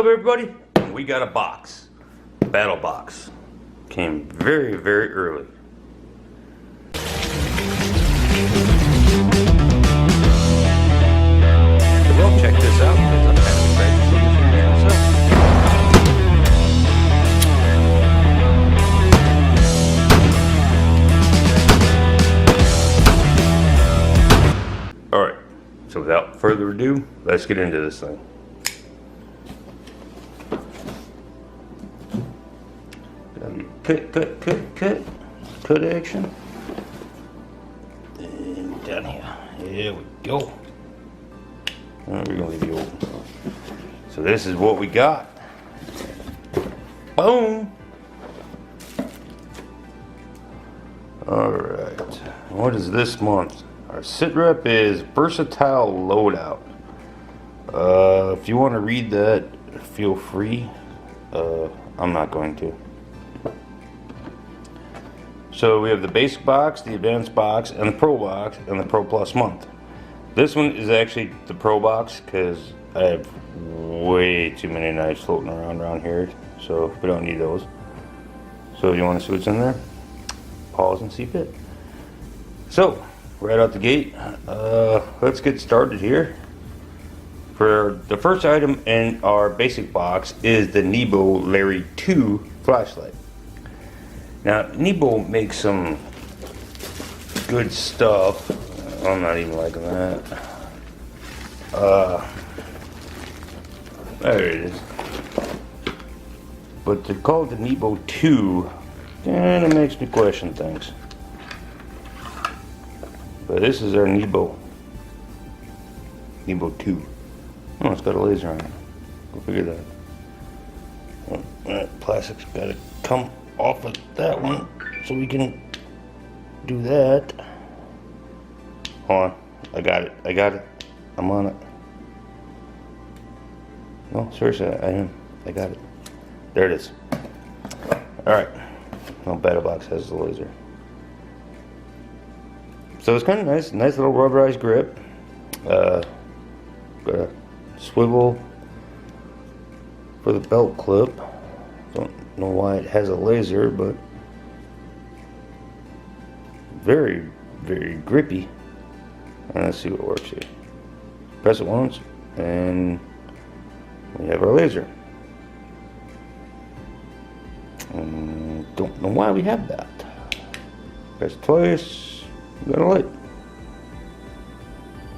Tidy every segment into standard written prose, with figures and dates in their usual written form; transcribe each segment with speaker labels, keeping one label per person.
Speaker 1: What's up, everybody? We got a box. Battle box. Came very, very early. Well, check this out because I'm kind of excited to see this for myself. Alright, so without further ado, let's get into this thing. Cut action. And down here. Here we go. We're gonna leave you open. So this is what we got. Boom. Alright. What is this month? Our sit rep is Versatile Loadout. If you want to read that, feel free. I'm not going to. So we have the basic box, the advanced box, and the pro box, and the pro plus month. This one is actually the pro box because I have way too many knives floating around here, so we don't need those. So if you want to see what's in there, pause and see fit. So right out the gate, let's get started here. For the first item in our basic box is the Nebo Larry 2 flashlight. Now, Nebo makes some good stuff. I'm not even liking that. There it is. But to call it the Nebo 2, kind of makes me question things. But this is our Nebo 2. Oh, it's got a laser on it. Go figure that. Well, that plastic's got to come off of that one so we can do that. Hold on, I got it, I'm on it. No, seriously, I got it. There it is. Alright, no, battle box has the laser. So it's kind of nice little rubberized grip. Got a swivel for the belt clip. Don't know why it has a laser, but very, very grippy. And let's see what works here. Press it once and we have our laser. Don't know why we have that. Press twice, we got a light.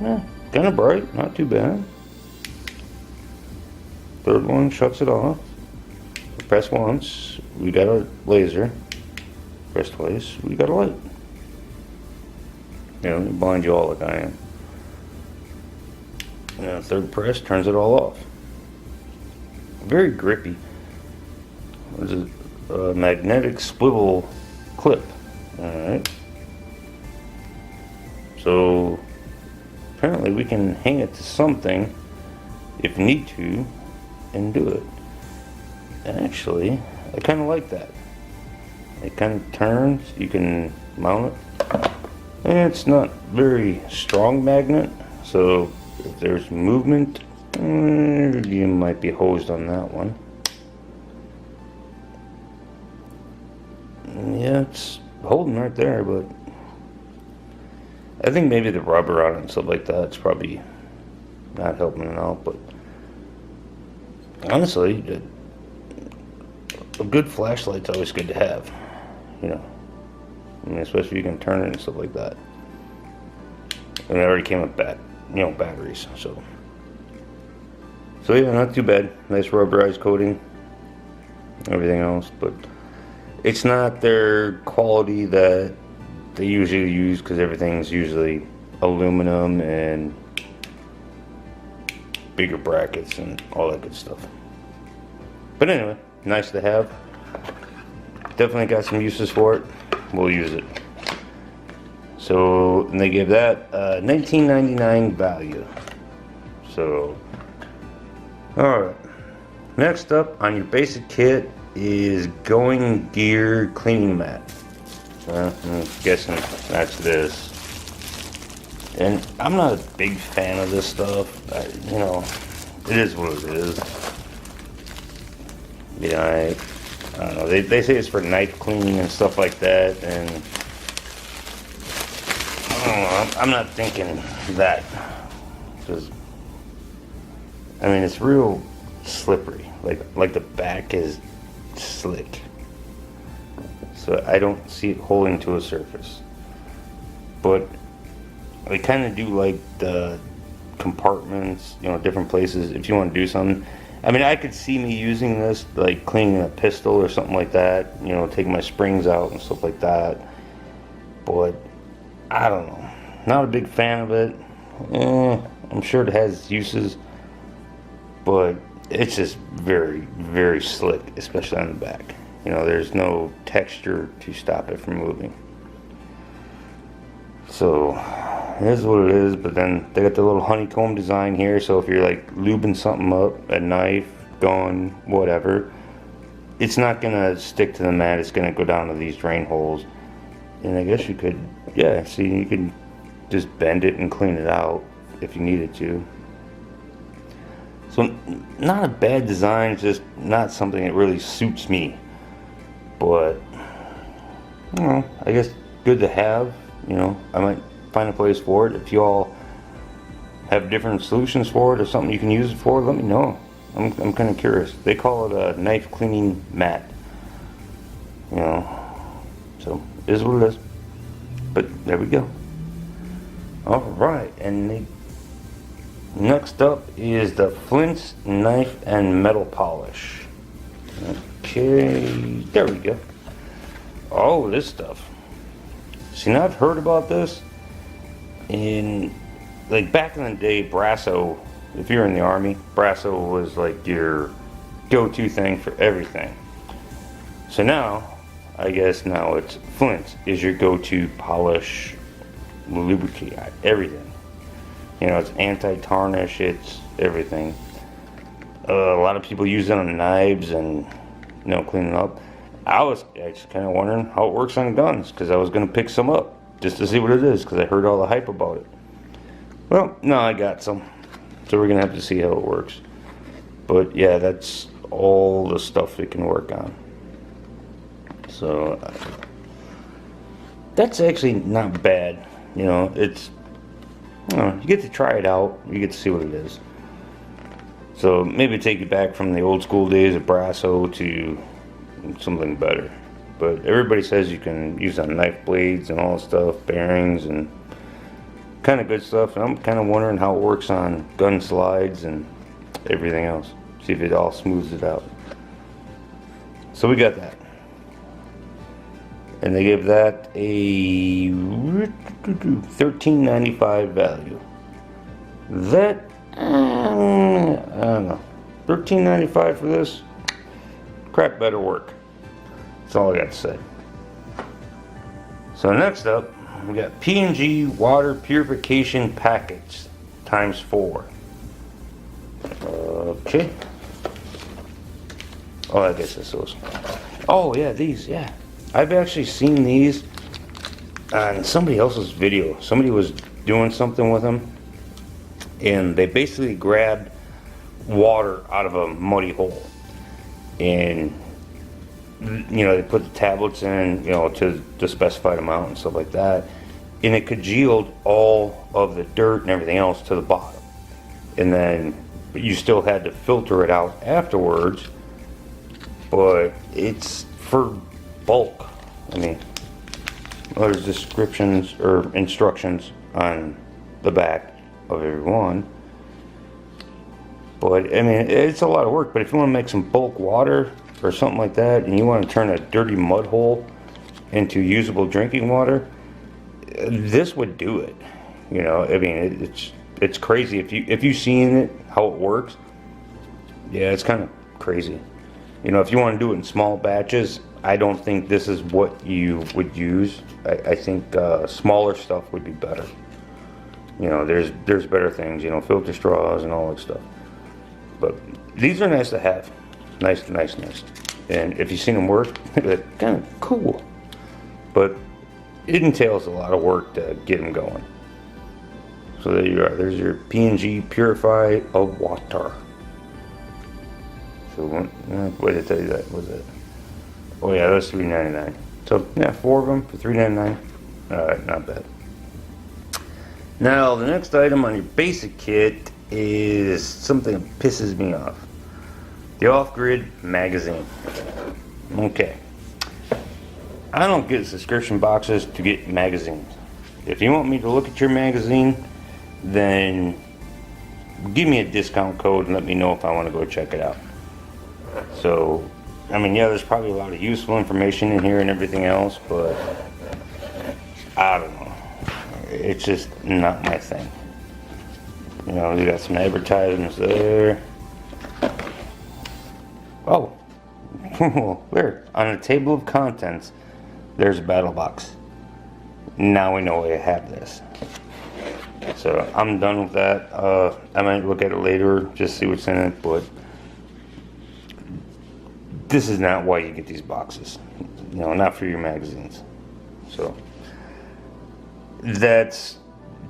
Speaker 1: Yeah, kind of bright, not too bad. Third one shuts it off. Press once, we got a laser. Press twice, we got a light. You know, it blinds you all like I am. And third press turns it all off. Very grippy. There's a magnetic swivel clip. Alright. So apparently we can hang it to something if you need to and do it. Actually, I kind of like that. It kind of turns, you can mount it. And it's not very strong magnet, so if there's movement, you might be hosed on that one. Yeah, it's holding right there, but I think maybe the rubber on it and stuff like that's probably not helping it out, but honestly, a good flashlight's always good to have, you know. I mean, especially if you can turn it and stuff like that. And it already came with batteries, so yeah, not too bad. Nice rubberized coating, everything else, but it's not their quality that they usually use because everything's usually aluminum and bigger brackets and all that good stuff. But anyway, nice to have. Definitely got some uses for it. We'll use it. So, and they give that $19.99 value. So, alright. Next up on your basic kit is Going Gear Cleaning Mat. I'm guessing that's this. And I'm not a big fan of this stuff. You know, it is what it is. You know, I don't know. They say it's for knife cleaning and stuff like that, and I don't know. I'm not thinking that, because I mean it's real slippery. Like the back is slick, so I don't see it holding to a surface. But I kind of do like the compartments, you know, different places if you want to do something. I mean, I could see me using this, like cleaning a pistol or something like that, you know, taking my springs out and stuff like that. But I don't know. Not a big fan of it. I'm sure it has uses, but it's just very, very slick, especially on the back. You know, there's no texture to stop it from moving. So, it is what it is, but then they got the little honeycomb design here, so if you're like lubing something up, a knife, gun, whatever, it's not gonna stick to the mat, it's gonna go down to these drain holes. And I guess you could, yeah, see, you could just bend it and clean it out if you needed to. So, not a bad design, just not something that really suits me. But, you know, I guess good to have. You know, I might find a place for it. If you all have different solutions for it or something you can use it for, let me know. I'm kind of curious. They call it a knife cleaning mat. You know, so it is what it is. But there we go. All right, and next up is the Flint knife and metal polish. Okay, there we go. Oh, this stuff. See, now I've heard about this in, like, back in the day, Brasso, if you're in the Army, Brasso was like your go-to thing for everything. So now, I guess now it's Flint is your go-to polish, lubricate, everything. You know, it's anti-tarnish, it's everything. A lot of people use it on knives and, you know, cleaning up. I was actually kind of wondering how it works on guns, because I was going to pick some up just to see what it is, because I heard all the hype about it. Well, no, I got some, so we're going to have to see how it works. But yeah, that's all the stuff it can work on. So that's actually not bad. You know, it's, you know, you get to try it out, you get to see what it is. So maybe take you back from the old school days of Brasso to something better. But everybody says you can use on knife blades and all that stuff, bearings and kind of good stuff. And I'm kind of wondering how it works on gun slides and everything else. See if it all smooths it out. So we got that. And they give that a $13.95 value. That, I don't know. $13.95 for this? Crap better work. That's all I got to say. So next up, we got PNG Water Purification Package ×4. Okay. Oh, I guess this was. Oh yeah, these, yeah. I've actually seen these on somebody else's video. Somebody was doing something with them, and they basically grabbed water out of a muddy hole. And, you know, they put the tablets in, you know, to the specified amount and stuff like that. And it congealed all of the dirt and everything else to the bottom. And then you still had to filter it out afterwards. But it's for bulk. I mean, there's descriptions or instructions on the back of every one. But, I mean, it's a lot of work. But if you want to make some bulk water or something like that, and you want to turn a dirty mud hole into usable drinking water, this would do it. You know, I mean, it's crazy. If you've seen it, how it works, yeah, it's kind of crazy. You know, if you want to do it in small batches, I don't think this is what you would use. I think smaller stuff would be better. You know, there's better things, you know, filter straws and all that stuff. But these are nice to have. Nice. And if you've seen them work, they're kind of cool. But it entails a lot of work to get them going. So there you are. There's your PNG Purify of Water. So what did I tell you that was it? Oh yeah, that's $3.99. So yeah, 4 of them for $3.99. All right, not bad. Now the next item on your basic kit is something that pisses me off. The off-grid magazine. Okay. I don't get subscription boxes to get magazines. If you want me to look at your magazine, then give me a discount code and let me know if I want to go check it out. So, I mean, yeah, there's probably a lot of useful information in here and everything else, but I don't know. It's just not my thing. You know, you got some advertisements there. Oh, there, on the table of contents, there's a battle box. Now we know we have this. So I'm done with that. I might look at it later, just see what's in it, but this is not why you get these boxes. You know, not for your magazines. So that's,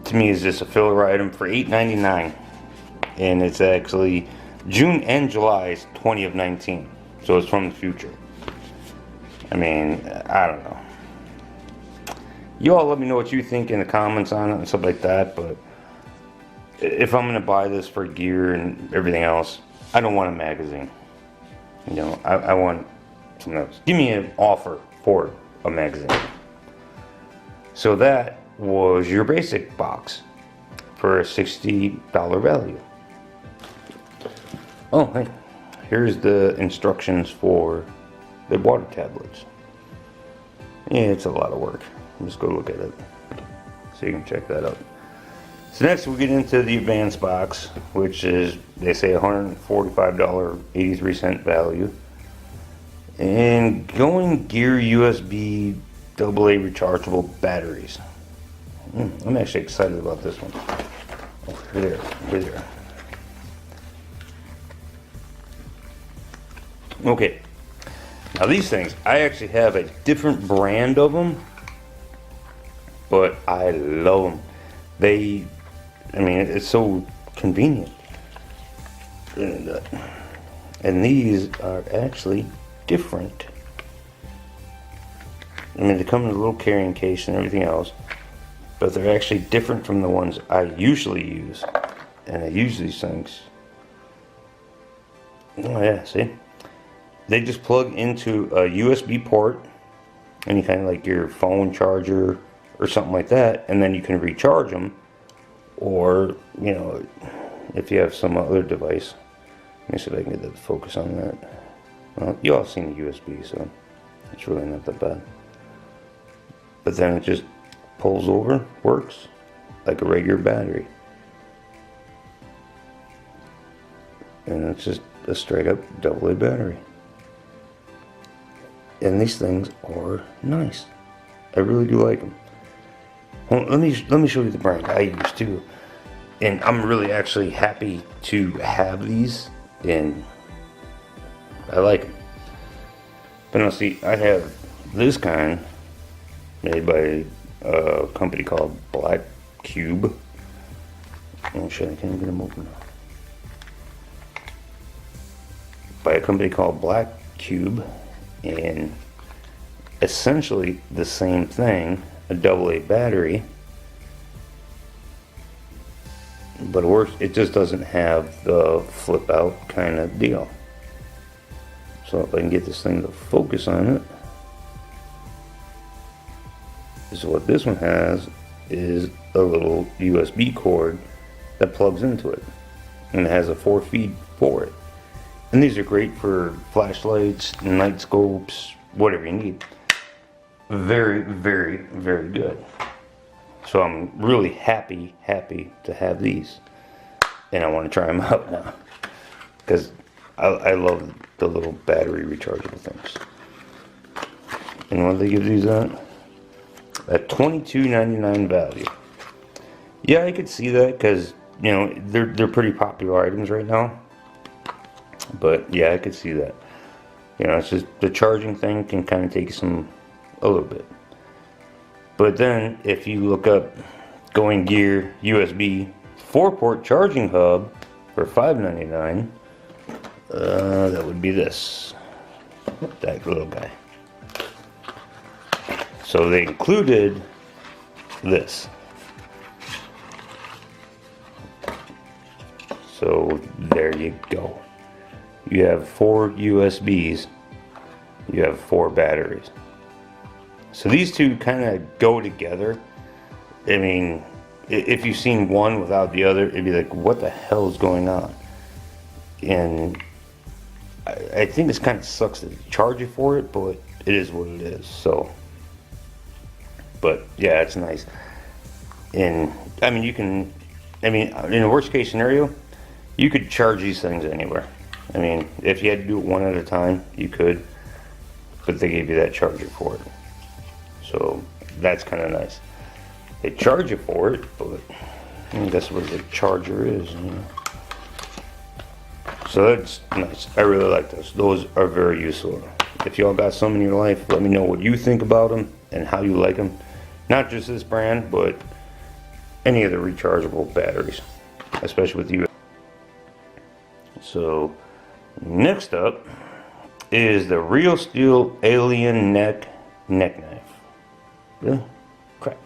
Speaker 1: to me, is just a filler item for $8.99, and it's actually June and July 20 of 19, so it's from the future. I mean, I don't know. You all let me know what you think in the comments on it and stuff like that, but if I'm gonna buy this for gear and everything else, I don't want a magazine. You know, I want something else. Give me an offer for a magazine. So that was your basic box for a $60 value. Oh, hey, here's the instructions for the water tablets. Yeah, it's a lot of work. Just go look at it so you can check that out. So next we get into the advanced box, which is, they say, $145.83 value. And Going Gear USB AA rechargeable batteries. I'm actually excited about this one. Oh, here there. Okay, now these things, I actually have a different brand of them, but I love them. I mean, it's so convenient. And these are actually different. I mean, they come in a little carrying case and everything else, but they're actually different from the ones I usually use. And I use these things. Oh yeah, see? They just plug into a USB port, any kind of like your phone charger or something like that, and then you can recharge them. Or, you know, if you have some other device. Let me see if I can get the focus on that. Well, you all seen the USB, so it's really not that bad. But then it just pulls over, works like a regular battery. And it's just a straight up AA battery. And these things are nice. I really do like them. Well, let me show you the brand I use too. And I'm really actually happy to have these, and I like them. But now see, I have this kind made by a company called Black Cube. Oh shit, I can't get them open now. By a company called Black Cube, and essentially the same thing, a AA battery, but it works. It just doesn't have the flip out kind of deal. So if I can get this thing to focus on it, so what this one has is a little USB cord that plugs into it, and it has a 4 feed for it. And these are great for flashlights, night scopes, whatever you need. Very, very, very good. So I'm really happy to have these. And I want to try them out now. Because I love the little battery rechargeable things. And what do they give these at? At $22.99 value. Yeah, I could see that because, you know, they're pretty popular items right now. But yeah, I could see that. You know, it's just the charging thing can kind of take a little bit. But then if you look up Going Gear USB 4-port charging hub for $5.99, That would be this. That little guy. So they included this. So there you go. You have 4 USBs. You have 4 batteries. So these two kind of go together. I mean, if you've seen one without the other, it'd be like, what the hell is going on? And I think this kind of sucks to charge you for it, but it is what it is. So, but yeah, it's nice. And I mean, in a worst case scenario, you could charge these things anywhere. I mean, if you had to do it one at a time, you could, but they gave you that charger for it. So that's kind of nice. They charge you for it, but I mean, that's what the charger is, you know. So that's nice. I really like those. Those are very useful. If y'all got some in your life, let me know what you think about them and how you like them. Not just this brand, but any of the rechargeable batteries, especially with you. So next up is the Real Steel Alien Neck knife. Really? Crap.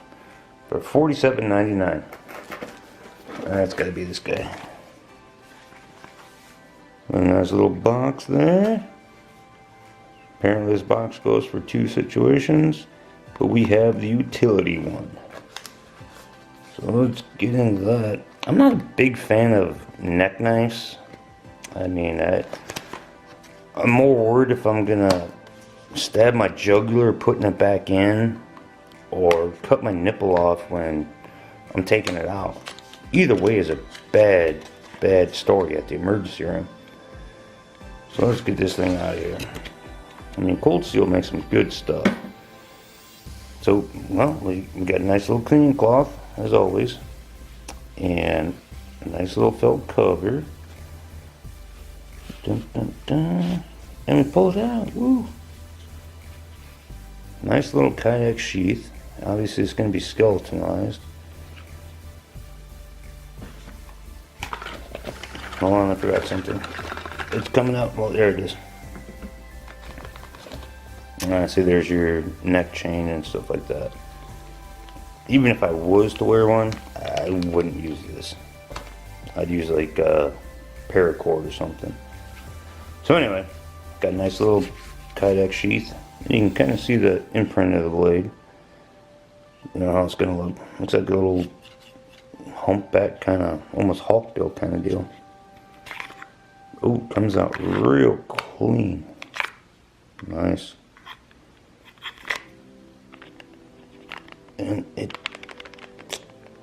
Speaker 1: For $47.99. That's gotta be this guy. And there's a little box there. Apparently this box goes for 2 situations, but we have the utility one. So let's get into that. I'm not a big fan of neck knives. I mean, I'm more worried if I'm gonna stab my jugular putting it back in, or cut my nipple off when I'm taking it out. Either way is a bad story at the emergency room. So let's get this thing out of here. I mean, Cold Steel makes some good stuff. So, well, we got a nice little cleaning cloth, as always. And a nice little felt cover. Dun, dun, dun. And we pull it out. Woo! Nice little Kydex sheath. Obviously, it's going to be skeletonized. Hold on, I forgot something. It's coming out. Well, there it is. See, there's your neck chain and stuff like that. Even if I was to wear one, I wouldn't use this. I'd use like a paracord or something. So anyway, got a nice little Kydex sheath. You can kind of see the imprint of the blade. You know how it's gonna look. Looks like a little humpback, kind of almost hawkbill kind of deal. Oh, comes out real clean. Nice. And it's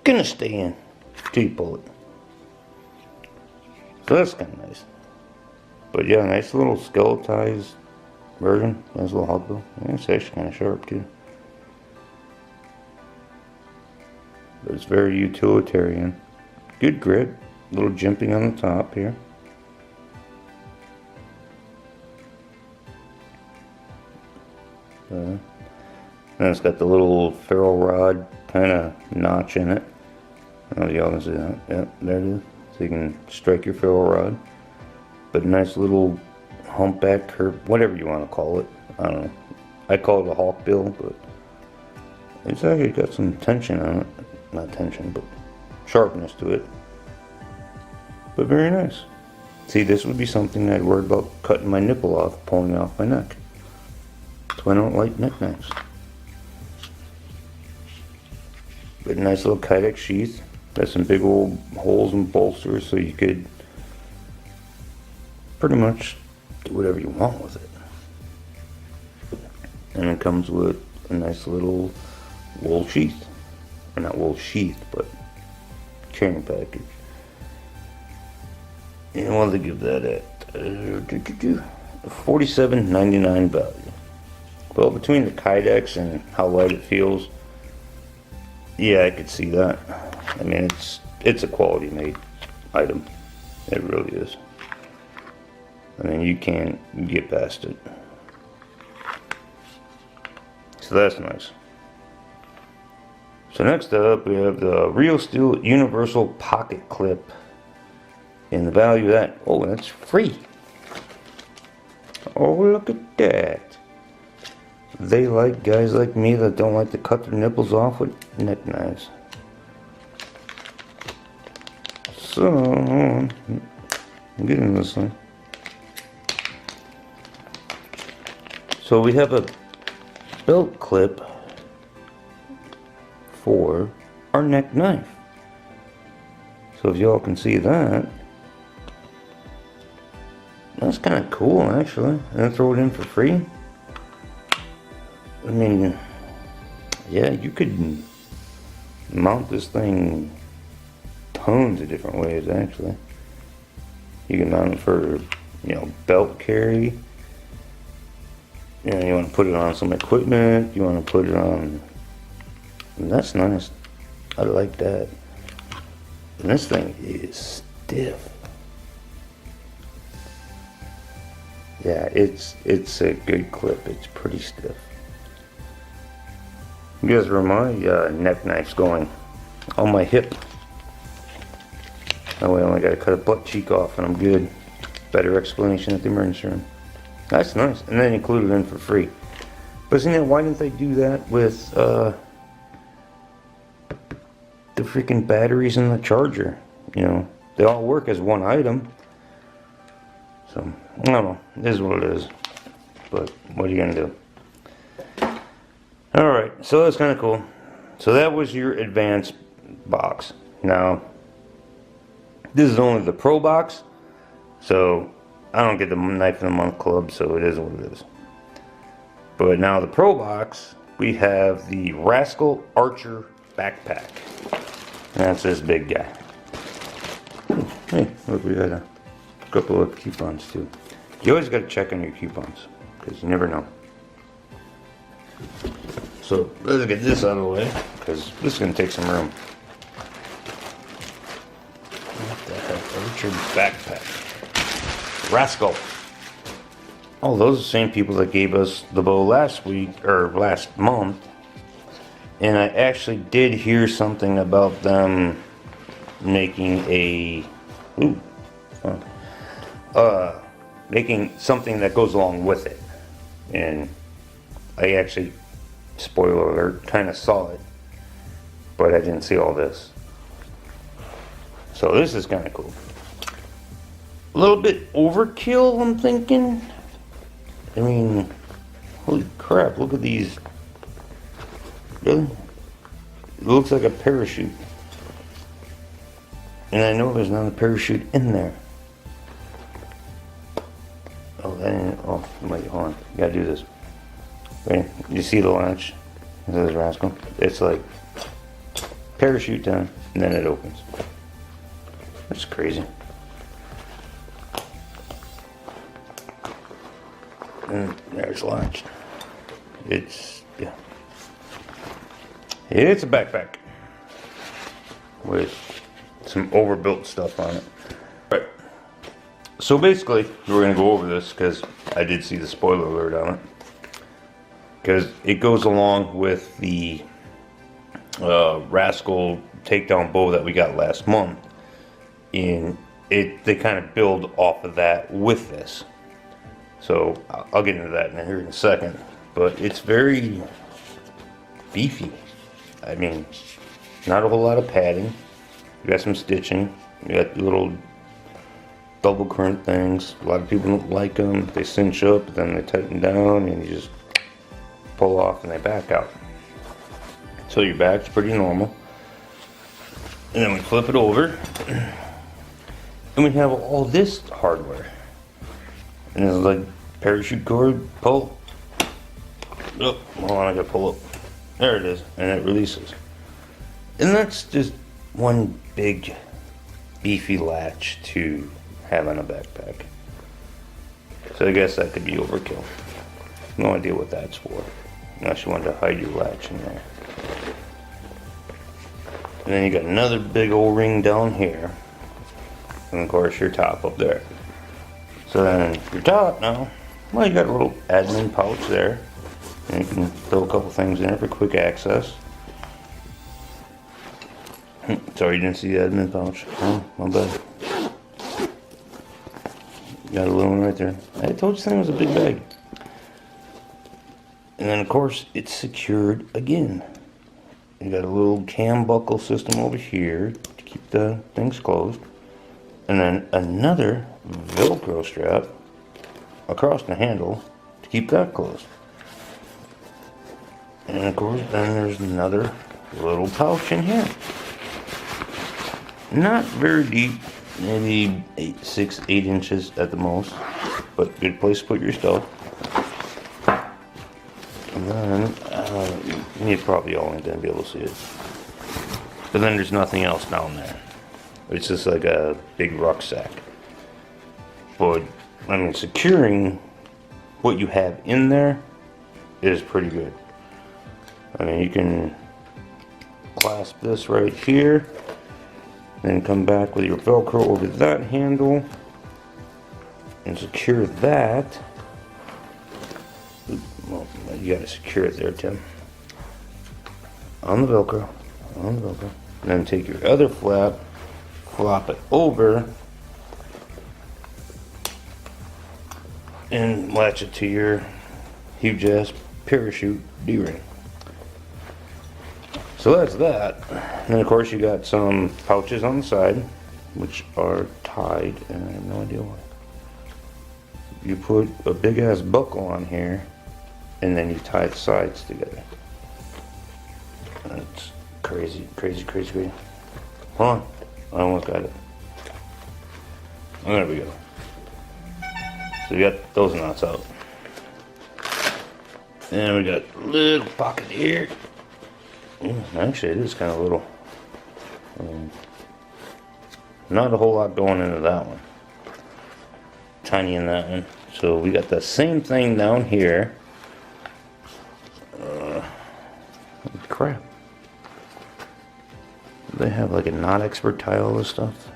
Speaker 1: gonna stay in till you pull it. So that's kind of nice. But yeah, nice little skeletized version. Nice little hawkbill. Yeah, it's actually kind of sharp too. But it's very utilitarian. Good grip. Little jimping on the top here. And it's got the little ferro rod kind of notch in it. I don't know if y'all can see that. Yep, there it is. So you can strike your ferro rod. But a nice little humpback curve, whatever you want to call it. I don't know. I call it a hawkbill, but it's actually got some tension on it. Not tension, but sharpness to it. But very nice. See, this would be something I'd worry about cutting my nipple off, pulling off my neck. So I don't like neck knives. But a nice little Kydex sheath. Got some big old holes and bolsters, so you could pretty much do whatever you want with it. And it comes with a nice little wool sheath. Or not wool sheath, but carrying package. And what did they give that at? $47.99 value. Well, between the Kydex and how light it feels, yeah, I could see that. I mean, it's a quality made item. It really is. I mean, you can't get past it. So that's nice. So next up, we have the Real Steel Universal Pocket Clip. And the value of that, oh, that's free. Oh, look at that. They like guys like me that don't like to cut their nipples off with neck knives. So, I'm getting this thing. So we have a belt clip for our neck knife. So if y'all can see that, that's kind of cool actually. And throw it in for free. I mean, yeah, you could mount this thing tons of different ways actually. You can mount it for, you know, belt carry. You know, you want to put it on some equipment. You want to put it on. And that's nice. I like that. And this thing is stiff. Yeah, it's a good clip. It's pretty stiff. Guess where my neck knife's going? On my hip. That way I only gotta cut a butt cheek off and I'm good. Better explanation at the emergency room. That's nice. And then include it in for free. But see, why didn't they do that with the freaking batteries and the charger? You know, they all work as one item. So, I don't know. It is what it is. But what are you gonna do? Alright, so that's kind of cool. So that was your advanced box. Now, this is only the Pro box. So, I don't get the Knife of the Month club, so it is what it is. But now the Pro box, we have the Rascal Archer backpack. And that's this big guy. Hey, look, we got a couple of coupons too. You always got to check on your coupons, because you never know. So let's get this out of the way, because this is going to take some room. What the heck? Richard backpack. Rascal. Oh, those are the same people that gave us the bow last week, or last month. And I actually did hear something about them making a... Ooh. Making something that goes along with it. And I actually, spoiler alert, kind of saw it. But I didn't see all this. So this is kind of cool. A little bit overkill, I'm thinking. I mean, holy crap, look at these. Really? It looks like a parachute. And I know there's not a parachute in there. Oh, that ain't, oh, wait, hold on. You gotta do this. Wait, you see the latch? This is Rascal. It's like parachute down, and then it opens. That's crazy. And there's the latch. It's, yeah. It's a backpack with some overbuilt stuff on it. Right. So basically, we're going to go over this because I did see the spoiler alert on it. Because it goes along with the Rascal takedown bow that we got last month. And they kind of build off of that with this. So I'll get into that here in a second. But it's very beefy. I mean, not a whole lot of padding. You got some stitching. You got little double current things. A lot of people don't like them. They cinch up, then they tighten down, and you just pull off and they back out. So your back's pretty normal. And then we flip it over. And we have all this hardware. And it's like parachute cord, pull. Oh, hold on, I gotta pull up. There it is, and it releases. And that's just one big beefy latch to have on a backpack. So I guess that could be overkill. No idea what that's for. Unless you wanted to hide your latch in there. And then you got another big old ring down here. And of course your top up there. So then your top now, well, you got a little admin pouch there. And you can throw a couple things in there for quick access. Sorry you didn't see the admin pouch. Oh, my bad. Got a little one right there. I told you this thing was a big bag. And then of course it's secured again. You got a little cam buckle system over here to keep the things closed. And then another Velcro strap across the handle to keep that closed. And of course then there's another little pouch in here. Not very deep, maybe 8 inches at the most, but good place to put your stuff. And then you probably only gonna be able to see it. But then there's nothing else down there. It's just like a big rucksack. But I mean, securing what you have in there is pretty good. I mean, you can clasp this right here, then come back with your Velcro over that handle and secure that. Well, you gotta secure it there, Tim. On the Velcro, on the Velcro. And then take your other flap, flop it over, and latch it to your huge ass parachute D-ring. So that's that. And of course you got some pouches on the side, which are tied, and I have no idea why. You put a big ass buckle on here, and then you tie the sides together. That's crazy, crazy, crazy, crazy. Hold on, I almost got it. Oh, there we go. So we got those knots out. And we got a little pocket here. Actually, it is kind of little. Not a whole lot going into that one. Tiny in that one. So we got the same thing down here. Crap. They have like a knot expert tie all this stuff.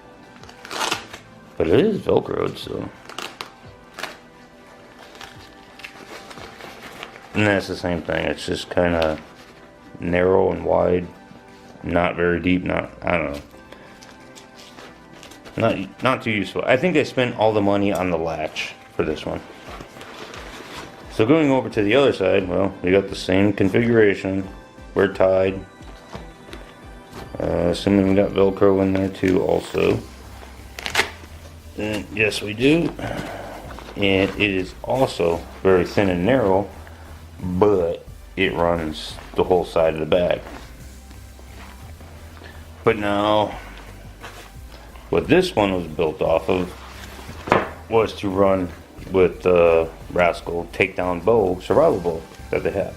Speaker 1: But it is Velcroed, so. And that's the same thing. It's just kind of narrow and wide, not very deep, I don't know. Not too useful. I think I spent all the money on the latch for this one. So going over to the other side, well, we got the same configuration. We're tied. Assuming we got Velcro in there too also. And yes, we do. And it is also very thin and narrow, but it runs the whole side of the bag. But now, what this one was built off of was to run with the Rascal takedown bow, survival bow that they have.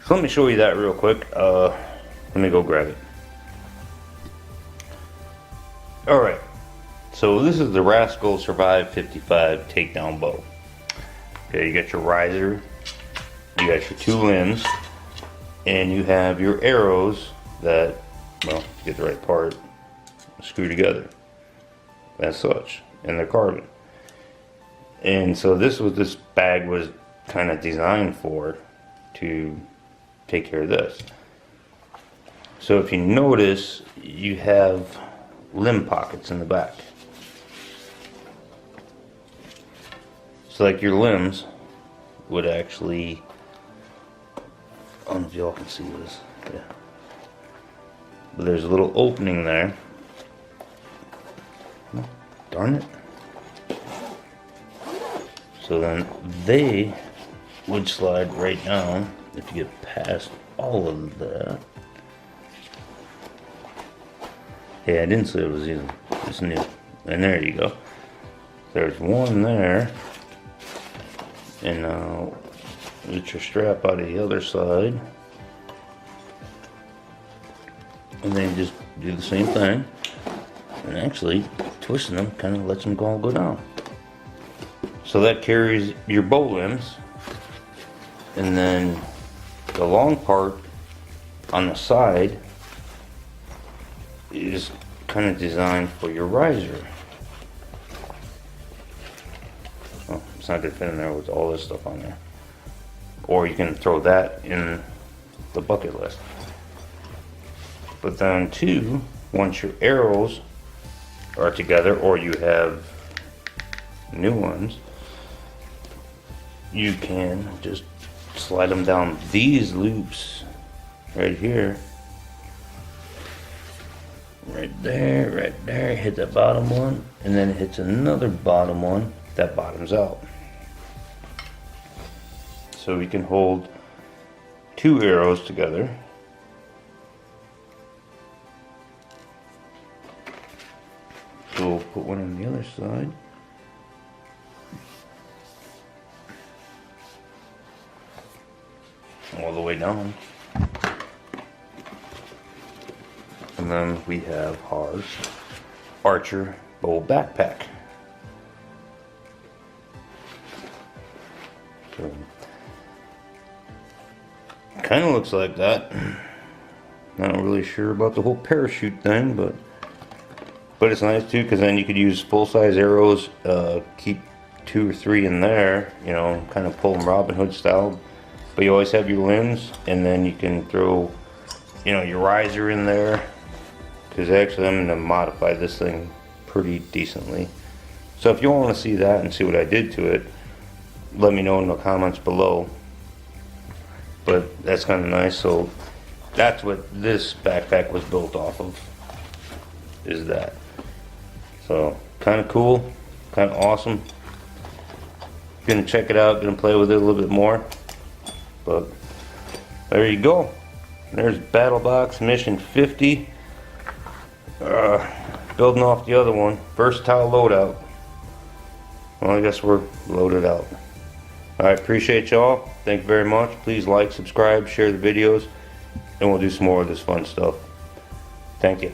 Speaker 1: So let me show you that real quick. Let me go grab it. Alright, so this is the Rascal Survive 55 takedown bow. Okay, you got your riser, you got your two limbs, and you have your arrows that, well, to get the right part, screw together as such, and they're carbon. And so this bag was kind of designed for, to take care of this. So if you notice, you have limb pockets in the back. So like your limbs would actually, I don't know if y'all can see this, yeah. But there's a little opening there. Oh, darn it. So then they would slide right down if you get past all of that. Yeah, I didn't say it was easy. It's new. And there you go. There's one there. And now get your strap out of the other side. And then just do the same thing. And actually, twisting them kind of lets them all go down. So that carries your bow limbs. And then the long part on the side is kind of designed for your riser. Well, it's not gonna fit in there with all this stuff on there. Or you can throw that in the bucket list. But then too, once your arrows are together, or you have new ones, you can just slide them down these loops right here. Right there, hit that bottom one, and then it hits another bottom one that bottoms out. So we can hold two arrows together. So we'll put one on the other side. All the way down. And then we have our Archer bow backpack. So, kind of looks like that. Not really sure about the whole parachute thing, but it's nice too, because then you could use full-size arrows, keep 2 or 3 in there, you know, kind of pull them Robin Hood style. But you always have your limbs, and then you can throw, you know, your riser in there. Because actually I'm going to modify this thing pretty decently. So if you want to see that and see what I did to it, let me know in the comments below. But that's kind of nice. So that's what this backpack was built off of, is that. So kind of cool, kind of awesome. Gonna check it out, gonna play with it a little bit more. But there you go. There's Battle Box Mission 50. Building off the other one. Versatile loadout. Well, I guess we're loaded out. Alright, appreciate y'all. Thank you very much. Please like, subscribe, share the videos, and we'll do some more of this fun stuff. Thank you.